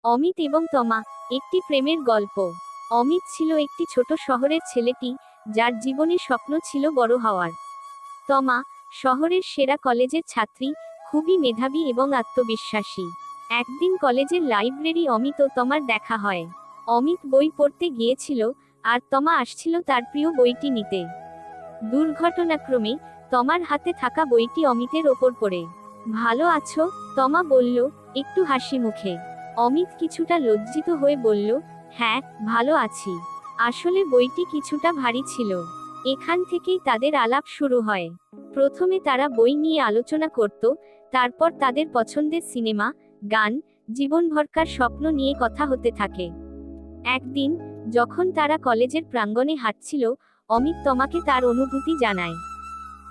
অমিত এবং তমা, একটি প্রেমের গল্প। অমিত ছিল একটি ছোট শহরের ছেলেটি, যার জীবনে স্বপ্ন ছিল বড় হওয়ার। তমা, শহরের সেরা কলেজের ছাত্রী, খুবই মেধাবী এবং আত্মবিশ্বাসী। একদিন কলেজের লাইব্রেরি অমিত ও তমার দেখা হয়। অমিত বই পড়তে গিয়েছিল, আর তমা আসছিল তার প্রিয় বইটি নিতে। দুর্ঘটনাক্রমে তমার হাতে থাকা বইটি অমিতের ওপর পড়ে। ভালো আছো? তমা বলল, একটু হাসি মুখে। অমিত কিছুটা লজ্জিত হয়ে বলল, হ্যাঁ, ভালো আছি। আসলে বইটি কিছুটা ভারী ছিল। এখান থেকেই তাদের আলাপ শুরু হয়। প্রথমে তারা বই নিয়ে আলোচনা করত, তারপর তাদের পছন্দের সিনেমা, গান, জীবনভরকার স্বপ্ন নিয়ে কথা হতে থাকে। একদিন, যখন তারা কলেজের প্রাঙ্গণে হাঁটছিল, অমিত তমাকে তার অনুভূতি জানায়।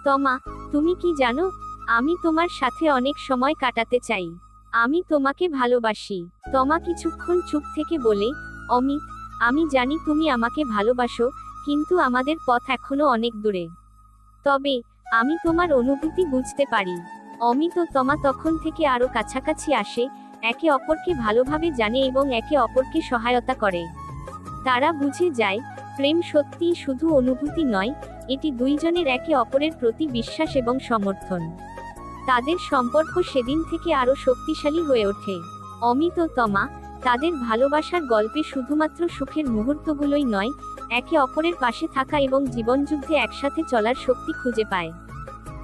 তমা, তুমি কি জানো, আমি তোমার সাথে অনেক সময় কাটাতে চাই। আমি তোমাকে ভালোবাসি। তমা কিছুক্ষণ চুপ থেকে বলে, অমিত, আমি জানি তুমি আমাকে ভালোবাসো, কিন্তু আমাদের পথ এখনো অনেক দূরে। তবে আমি তোমার অনুভূতি বুঝতে পারি। অমিত ও তমা তখন থেকে আরো কাছাকাছি আসে, একে অপরকে ভালোভাবে জানে এবং একে অপরকে সহায়তা করে। তারা বুঝে যায়, প্রেম সত্যিই শুধু অনুভূতি নয়, এটি দুইজনের একে অপরের প্রতি বিশ্বাস এবং সমর্থন। তাদের সম্পর্ক সেদিন থেকে আরো শক্তিশালী হয়ে ওঠে। অমিত ও তমা, তাদের ভালোবাসার গল্পে শুধুমাত্র সুখের মুহূর্তগুলোই নয়, একে অপরের পাশে থাকা এবং জীবনযুদ্ধে একসাথে চলার শক্তি খুঁজে পায়।